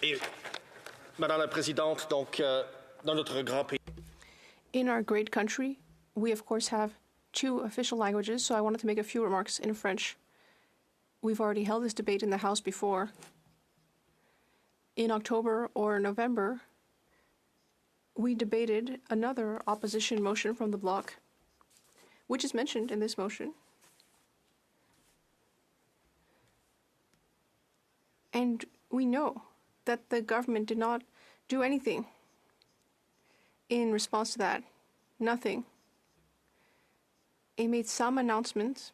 Et, Madame la Présidente, donc, dans notre grand pays. In our great country, we of course have two official languages, so I wanted to make a few remarks in French. We've already held this debate in the House before. In October or November, we debated another opposition motion from the bloc, which is mentioned in this motion. And we know that the government did not do anything in response to that. Nothing. It made some announcements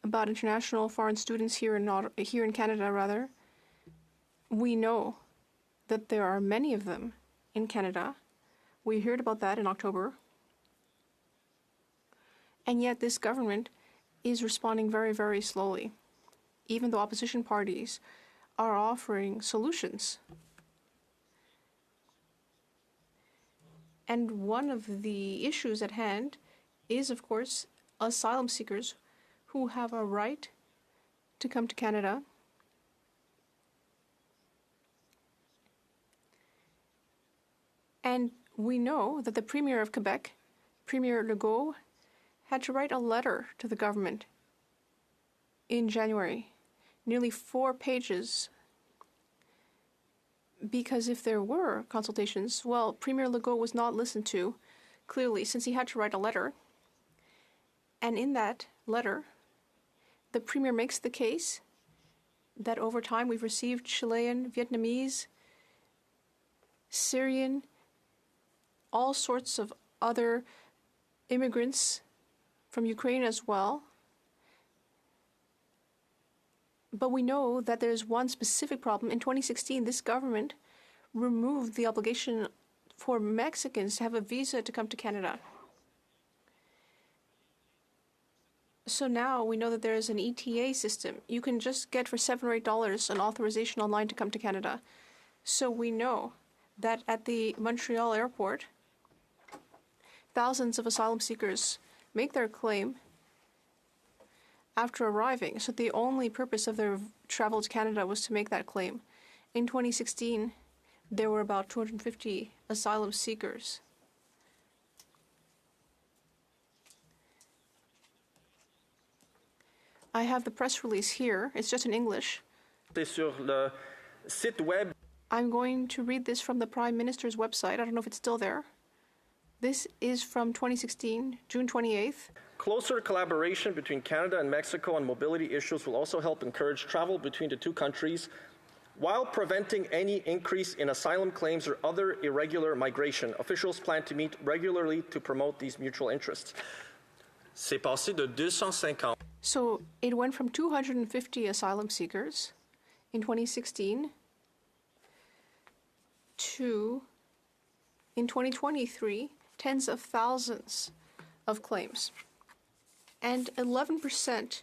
about international foreign students here in Canada. We know that there are many of them in Canada. We heard about that in October. And yet this government is responding very, very slowly, even though opposition parties are offering solutions. And one of the issues at hand is, of course, asylum seekers who have a right to come to Canada. And we know that the Premier of Quebec, Premier Legault, had to write a letter to the government in January, nearly 4 pages, because if there were consultations, well, Premier Legault was not listened to, clearly, since he had to write a letter. And in that letter, the Premier makes the case that over time we've received Chilean, Vietnamese, Syrian, all sorts of other immigrants from Ukraine as well. But we know that there's one specific problem. In 2016, this government removed the obligation for Mexicans to have a visa to come to Canada. So now we know that there is an ETA system. You can just get for $7 or $8 an authorization online to come to Canada. So we know that at the Montreal airport, thousands of asylum seekers make their claim after arriving. So the only purpose of their travel to Canada was to make that claim. In 2016, there were about 250 asylum seekers. I have the press release here. It's just in English. Sur le site web. I'm going to read this from the Prime Minister's website. I don't know if it's still there. This is from 2016, June 28th. Closer collaboration between Canada and Mexico on mobility issues will also help encourage travel between the two countries while preventing any increase in asylum claims or other irregular migration. Officials plan to meet regularly to promote these mutual interests. C'est passé de 250. So it went from 250 asylum seekers in 2016 to, in 2023, tens of thousands of claims. And 11%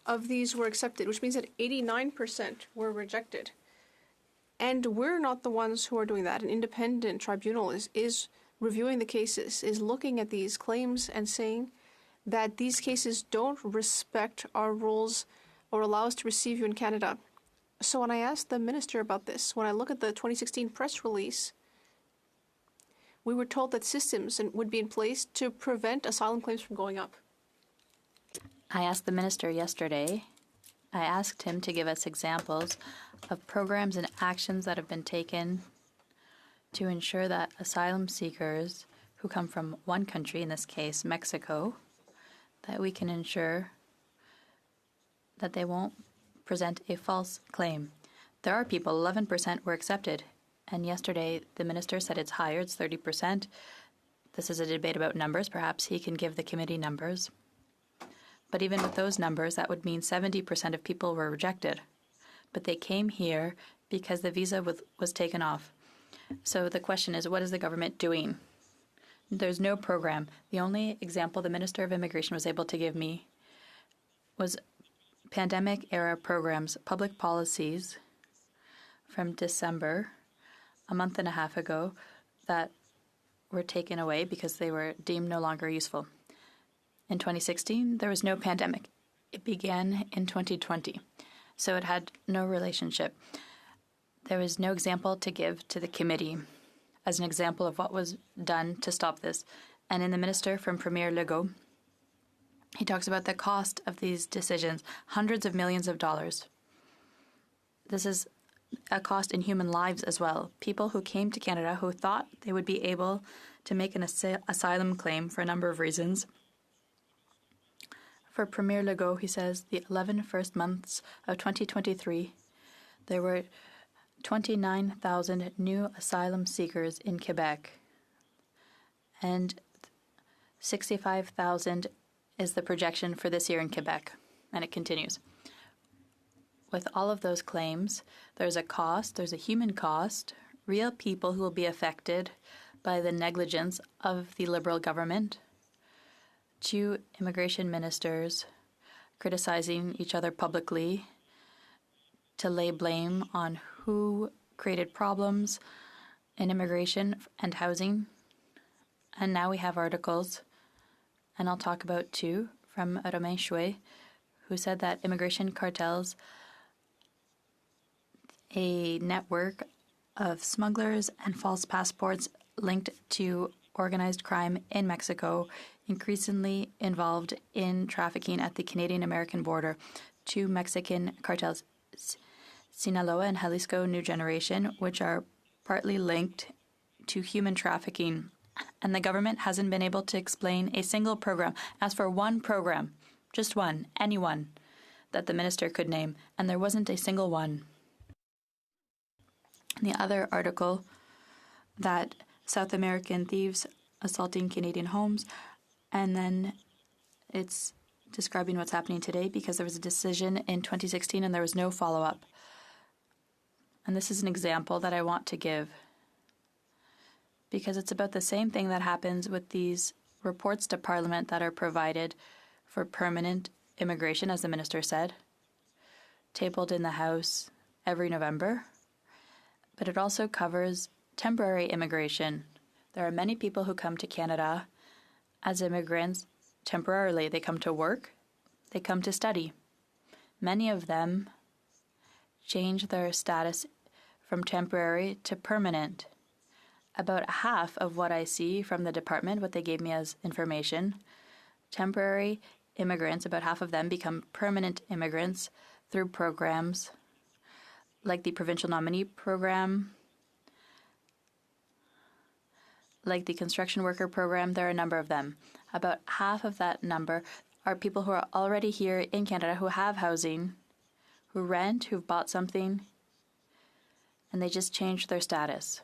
of these were accepted, which means that 89% were rejected. And we're not the ones who are doing that. An independent tribunal is reviewing the cases, is looking at these claims and saying that these cases don't respect our rules or allow us to receive you in Canada. So when I asked the minister about this, when I look at the 2016 press release, we were told that systems would be in place to prevent asylum claims from going up. I asked the minister yesterday, I asked him to give us examples of programs and actions that have been taken to ensure that asylum seekers who come from one country, in this case Mexico, that we can ensure that they won't present a false claim. There are people, 11% were accepted, and yesterday the minister said it's higher, it's 30%. This is a debate about numbers. Perhaps he can give the committee numbers. But even with those numbers, that would mean 70% of people were rejected. But they came here because the visa was taken off. So the question is, what is the government doing? There's no program. The only example the Minister of Immigration was able to give me was pandemic-era programs, public policies from December, a month and a half ago, that were taken away because they were deemed no longer useful. In 2016, there was no pandemic. It began in 2020, so it had no relationship. There is no example to give to the committee as an example of what was done to stop this. And in the minister from Premier Legault, he talks about the cost of these decisions, hundreds of millions of dollars. This is a cost in human lives as well. People who came to Canada who thought they would be able to make an asylum claim for a number of reasons. For Premier Legault, he says, the 11 first months of 2023, there were 29,000 new asylum seekers in Quebec, and 65,000 is the projection for this year in Quebec. And it continues. With all of those claims, there's a cost, there's a human cost, real people who will be affected by the negligence of the Liberal government, two immigration ministers criticizing each other publicly to lay blame on who created problems in immigration and housing. And now we have articles, and I'll talk about two, from Romain Chouet, who said that immigration cartels, a network of smugglers and false passports linked to organized crime in Mexico, increasingly involved in trafficking at the Canadian-American border. Two Mexican cartels, Sinaloa and Jalisco New Generation, which are partly linked to human trafficking. And the government hasn't been able to explain a single program. As for one program, just one, any one, that the minister could name, and there wasn't a single one. The other article, that South American thieves assaulting Canadian homes, and then it's describing what's happening today because there was a decision in 2016 and there was no follow-up. And this is an example that I want to give because it's about the same thing that happens with these reports to Parliament that are provided for permanent immigration, as the minister said, tabled in the House every November. But it also covers temporary immigration. There are many people who come to Canada as immigrants temporarily. They come to work, they come to study. Many of them change their status from temporary to permanent. About half of what I see from the department, what they gave me as information, temporary immigrants, about half of them become permanent immigrants through programs like the provincial nominee program, like the construction worker program. There are a number of them. About half of that number are people who are already here in Canada, who have housing, who rent, who've bought something, and they just changed their status.